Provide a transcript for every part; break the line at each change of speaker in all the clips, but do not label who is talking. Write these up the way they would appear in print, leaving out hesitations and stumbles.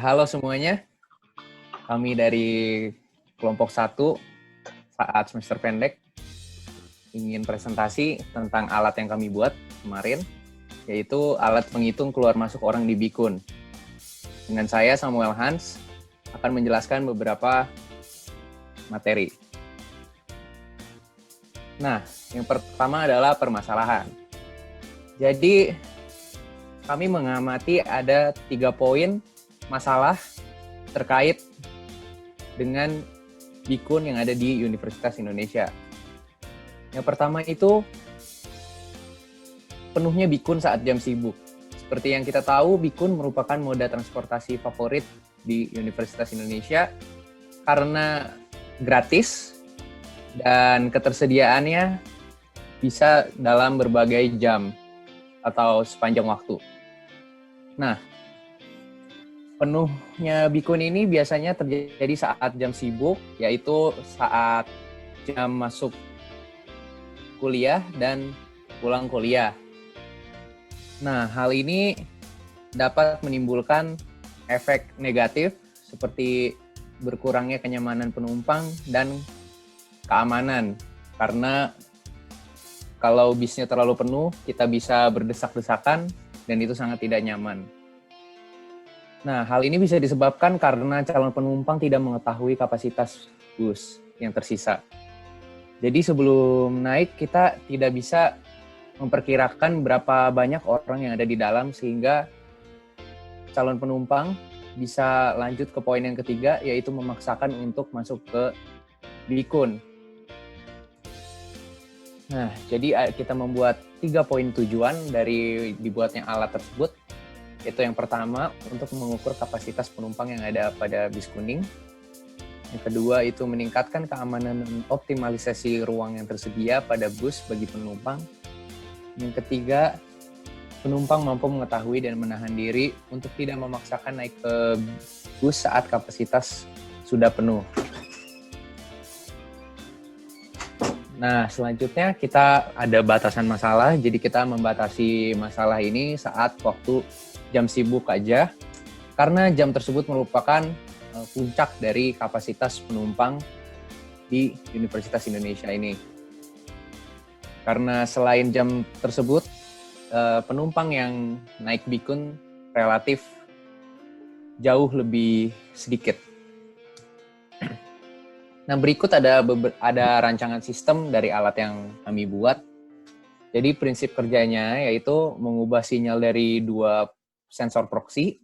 Halo semuanya. Kami dari kelompok 1 saat semester pendek ingin presentasi tentang alat yang kami buat kemarin, yaitu alat penghitung keluar masuk orang di Bikun. Dengan saya, Samuel Hans, akan menjelaskan beberapa materi. Nah, yang pertama adalah permasalahan. Jadi, kami mengamati ada 3 poin masalah terkait dengan Bikun yang ada di Universitas Indonesia. Yang pertama itu penuhnya Bikun saat jam sibuk. Seperti yang kita tahu, Bikun merupakan moda transportasi favorit di Universitas Indonesia karena gratis dan ketersediaannya bisa dalam berbagai jam atau sepanjang waktu. Nah, penuhnya Bikun ini biasanya terjadi saat jam sibuk, yaitu saat jam masuk kuliah dan pulang kuliah. Nah, hal ini dapat menimbulkan efek negatif seperti berkurangnya kenyamanan penumpang dan keamanan. Karena kalau bisnya terlalu penuh, kita bisa berdesak-desakan dan itu sangat tidak nyaman. Nah, hal ini bisa disebabkan karena calon penumpang tidak mengetahui kapasitas bus yang tersisa. Jadi sebelum naik, kita tidak bisa memperkirakan berapa banyak orang yang ada di dalam sehingga calon penumpang bisa lanjut ke poin yang ketiga, yaitu memaksakan untuk masuk ke Bikun. Nah, jadi kita membuat 3 poin tujuan dari dibuatnya alat tersebut. Itu yang pertama, untuk mengukur kapasitas penumpang yang ada pada bis kuning. Yang kedua, itu meningkatkan keamanan dan optimalisasi ruang yang tersedia pada bus bagi penumpang. Yang ketiga, penumpang mampu mengetahui dan menahan diri untuk tidak memaksakan naik ke bus saat kapasitas sudah penuh. Nah, selanjutnya kita ada batasan masalah, jadi kita membatasi masalah ini saat waktu jam sibuk aja, karena jam tersebut merupakan puncak dari kapasitas penumpang di Universitas Indonesia ini. Karena selain jam tersebut, penumpang yang naik Bikun relatif jauh lebih sedikit. Nah, berikut ada rancangan sistem dari alat yang kami buat. Jadi prinsip kerjanya yaitu mengubah sinyal dari 2 sensor proxy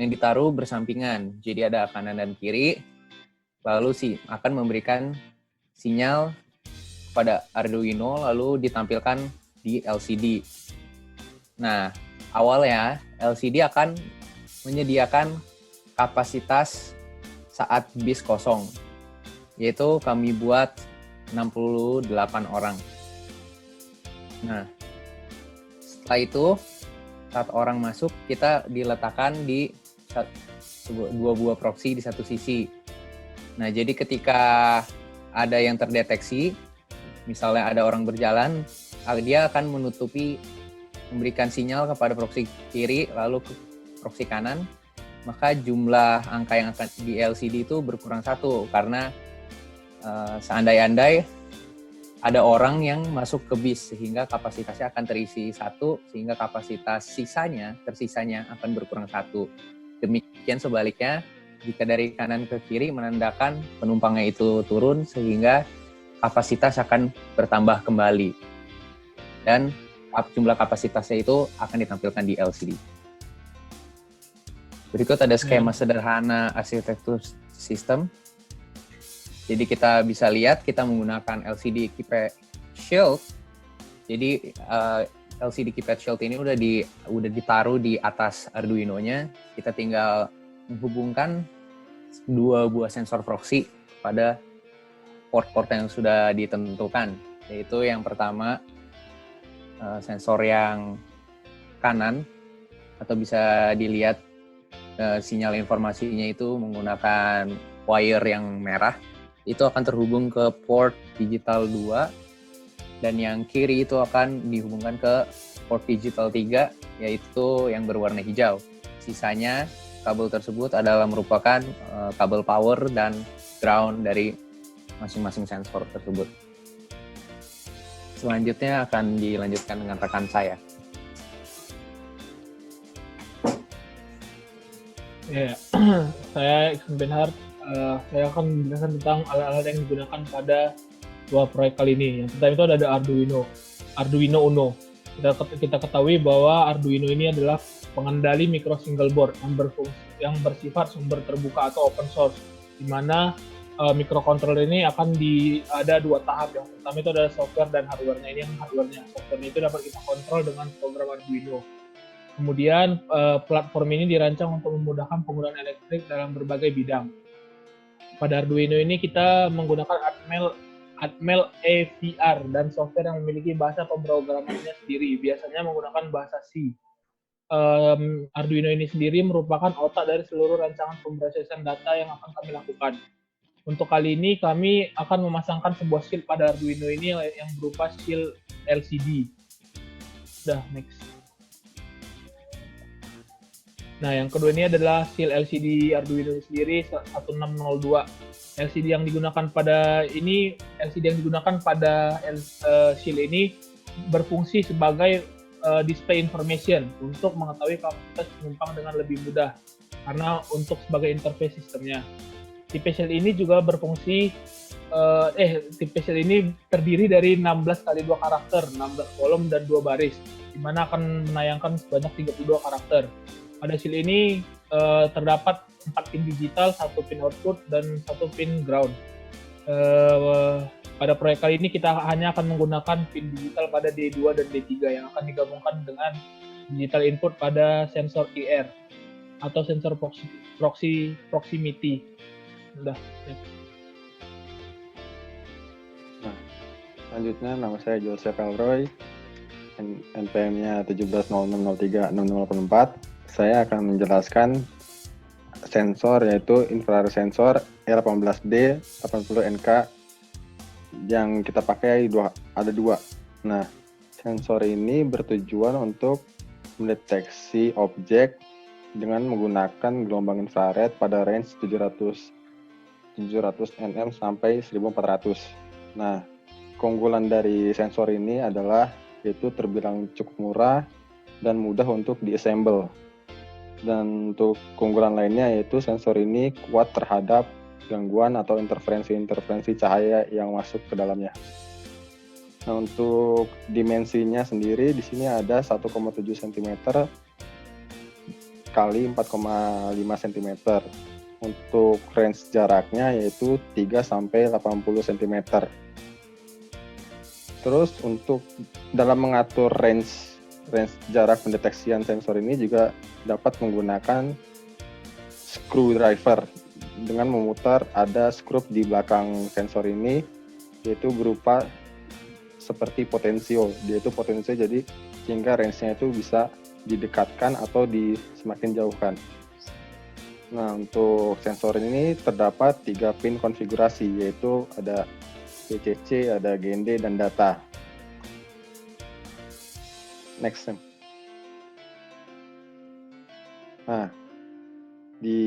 yang ditaruh bersampingan. Jadi ada kanan dan kiri, lalu akan memberikan sinyal pada Arduino, lalu ditampilkan di LCD. Nah, awalnya LCD akan menyediakan kapasitas saat bis kosong, yaitu kami buat 68 orang. Nah, setelah itu, saat orang masuk, kita diletakkan di 2 buah proxy di satu sisi. Nah, jadi ketika ada yang terdeteksi, misalnya ada orang berjalan, dia akan memberikan sinyal kepada proxy kiri, lalu ke proxy kanan, maka jumlah angka yang akan di LCD itu berkurang 1, karena seandai-andai ada orang yang masuk ke bis, sehingga kapasitasnya akan terisi 1, sehingga kapasitas tersisanya akan berkurang 1. Demikian sebaliknya, jika dari kanan ke kiri menandakan penumpangnya itu turun, sehingga kapasitas akan bertambah kembali. Dan jumlah kapasitasnya itu akan ditampilkan di LCD. Berikut ada skema sederhana arsitektur sistem. Jadi kita bisa lihat kita menggunakan LCD keypad shield. Jadi LCD keypad shield ini udah ditaruh di atas Arduino-nya. Kita tinggal menghubungkan 2 buah sensor proxy pada port-port yang sudah ditentukan. Yaitu yang pertama sensor yang kanan, atau bisa dilihat sinyal informasinya itu menggunakan wire yang merah. Itu akan terhubung ke port digital 2, dan yang kiri itu akan dihubungkan ke port digital 3, yaitu yang berwarna hijau. Sisanya kabel tersebut adalah merupakan kabel power dan ground dari masing-masing sensor tersebut. Selanjutnya akan dilanjutkan dengan rekan saya.
Ya, saya Iksan Benhart. Saya akan menjelaskan tentang alat-alat yang digunakan pada dua proyek kali ini. Yang pertama itu ada Arduino Uno. Kita ketahui bahwa Arduino ini adalah pengendali micro single board yang bersifat sumber terbuka atau open source, di mana microcontroller ini ada dua tahap. Yang pertama itu adalah software dan hardware-nya. Ini yang hardware-nya. Software itu dapat kita kontrol dengan program Arduino. Kemudian platform ini dirancang untuk memudahkan penggunaan elektrik dalam berbagai bidang. Pada Arduino ini kita menggunakan Atmel AVR dan software yang memiliki bahasa pemrogramannya sendiri. Biasanya menggunakan bahasa C. Arduino ini sendiri merupakan otak dari seluruh rancangan pemrosesan data yang akan kami lakukan. Untuk kali ini kami akan memasangkan sebuah shield pada Arduino ini yang berupa shield LCD. Udah, next. Nah, yang kedua ini adalah shield LCD Arduino sendiri 1602. LCD yang digunakan pada shield ini berfungsi sebagai display information untuk mengetahui kapasitas penumpang dengan lebih mudah karena untuk sebagai interface sistemnya. Tipe shield ini juga berfungsi tipe shield ini terdiri dari 16 kali 2 karakter, 16 kolom dan 2 baris, di mana akan menayangkan sebanyak 32 karakter. Pada shield ini terdapat 4 pin digital, 1 pin output, dan 1 pin ground. Pada proyek kali ini kita hanya akan menggunakan pin digital pada D2 dan D3 yang akan digabungkan dengan digital input pada sensor IR atau sensor proximity. Udah.
Nah, selanjutnya nama saya Joseph Elroy, NPM-nya 1706036084. Saya akan menjelaskan sensor, yaitu infrared sensor E18D 80NK yang kita pakai ada dua. Nah, sensor ini bertujuan untuk mendeteksi objek dengan menggunakan gelombang infrared pada range 700 nm sampai 1400. Nah, keunggulan dari sensor ini adalah yaitu terbilang cukup murah dan mudah untuk diassemble. Dan untuk keunggulan lainnya yaitu sensor ini kuat terhadap gangguan atau interferensi cahaya yang masuk ke dalamnya. Nah, untuk dimensinya sendiri di sini ada 1,7 cm kali 4,5 cm. Untuk range jaraknya yaitu 3 sampai 80 cm. Terus untuk dalam mengatur range jarak pendeteksian sensor ini juga dapat menggunakan screwdriver dengan memutar ada skrup di belakang sensor ini, yaitu berupa seperti potensio, yaitu potensio jadi sehingga range-nya itu bisa didekatkan atau semakin jauhkan. Nah, untuk sensor ini terdapat 3 pin konfigurasi, yaitu ada VCC, ada GND, dan data. Next. Nah, di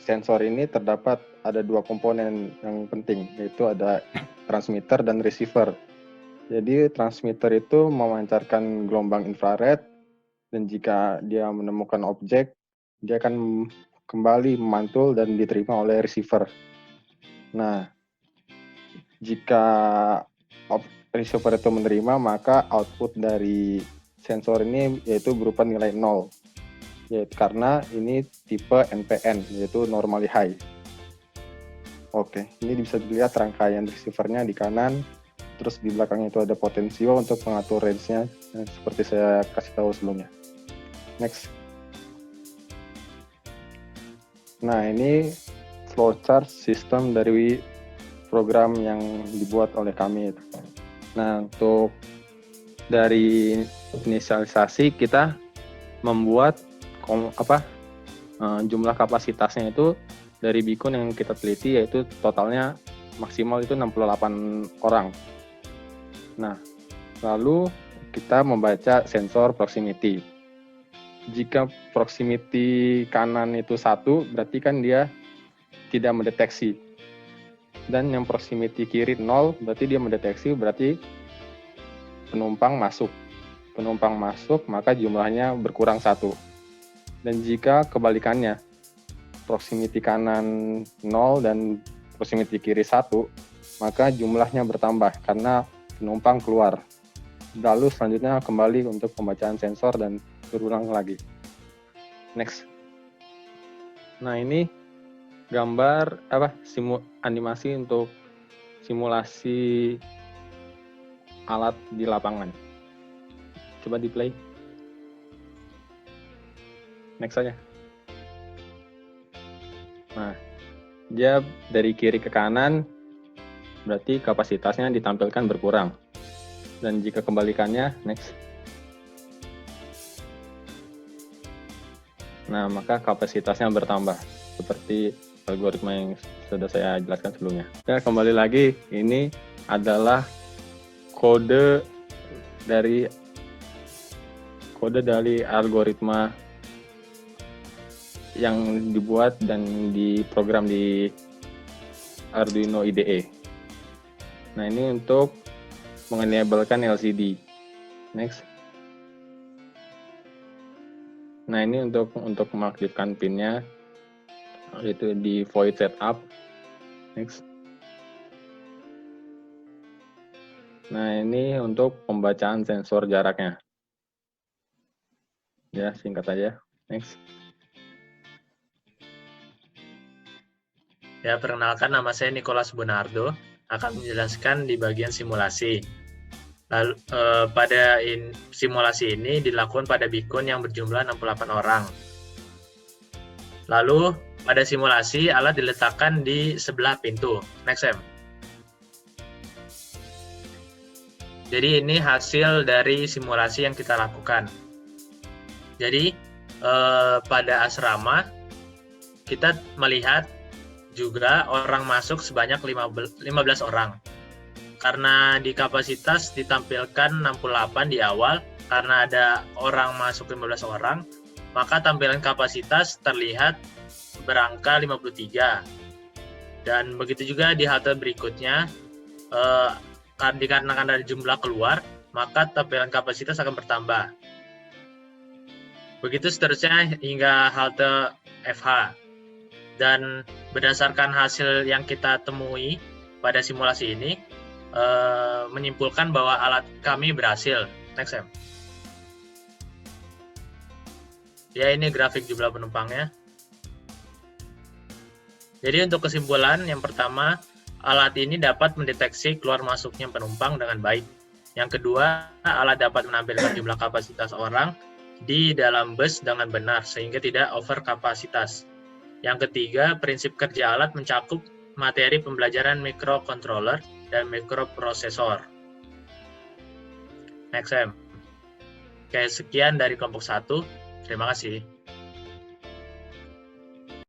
sensor ini terdapat ada 2 komponen yang penting, yaitu ada transmitter dan receiver. Jadi transmitter itu memancarkan gelombang infrared, dan jika dia menemukan objek, dia akan kembali memantul dan diterima oleh receiver. Nah, jika receiver itu menerima, maka output dari sensor ini yaitu berupa nilai 0, yaitu karena ini tipe NPN, yaitu normally high. Oke, ini bisa dilihat rangkaian receivernya di kanan, terus di belakangnya itu ada potensio untuk mengatur range-nya, seperti saya kasih tahu sebelumnya. Next. Nah, ini flowchart sistem dari program yang dibuat oleh kami. Nah, untuk dari inisialisasi kita membuat jumlah kapasitasnya itu dari beacon yang kita teliti, yaitu totalnya maksimal itu 68 orang. Nah, lalu kita membaca sensor proximity. jika proximity kanan itu 1, berarti kan dia tidak mendeteksi. Dan yang proximity kiri 0, berarti dia mendeteksi, berarti penumpang masuk. Penumpang masuk, maka jumlahnya berkurang 1. Dan jika kebalikannya, proximity kanan 0 dan proximity kiri 1, maka jumlahnya bertambah karena penumpang keluar. Lalu selanjutnya kembali untuk pembacaan sensor dan berulang lagi. Next. Nah, ini gambar animasi untuk simulasi alat di lapangan. Coba di play. Next aja. Nah, dia dari kiri ke kanan, berarti kapasitasnya ditampilkan berkurang. Dan jika kebalikannya, next. Nah, maka kapasitasnya bertambah, seperti algoritma yang sudah saya jelaskan sebelumnya. Ya, kembali lagi, ini adalah kode dari algoritma yang dibuat dan diprogram di Arduino IDE. Nah, ini untuk mengenablekan LCD. Next. Nah, ini untuk mengaktifkan pinnya, yaitu di void setup. Next. Nah, ini untuk pembacaan sensor jaraknya. Ya, singkat aja. Next.
Ya, perkenalkan, nama saya Nicholas Bonardo, akan menjelaskan di bagian simulasi. Lalu, pada simulasi ini dilakukan pada beacon yang berjumlah 68 orang. Lalu, pada simulasi, alat diletakkan di sebelah pintu. Next, Sam. Jadi, ini hasil dari simulasi yang kita lakukan. Jadi, pada asrama, kita melihat juga orang masuk sebanyak 15 orang. Karena di kapasitas ditampilkan 68 di awal, karena ada orang masuk 15 orang, maka tampilan kapasitas terlihat berangka 53. Dan begitu juga di halte berikutnya, dikarenakan ada jumlah keluar, maka tampilan kapasitas akan bertambah. Begitu seterusnya hingga halte FH. Dan berdasarkan hasil yang kita temui pada simulasi ini, menyimpulkan bahwa alat kami berhasil. Next, Sam. Ya, ini grafik jumlah penumpangnya. Jadi untuk kesimpulan, yang pertama, alat ini dapat mendeteksi keluar masuknya penumpang dengan baik. Yang kedua, alat dapat menampilkan jumlah kapasitas orang di dalam bus dengan benar, sehingga tidak over kapasitas. Yang ketiga, prinsip kerja alat mencakup materi pembelajaran microcontroller dan mikroprosesor. Next, Sam. Oke, sekian dari kelompok 1. Terima kasih.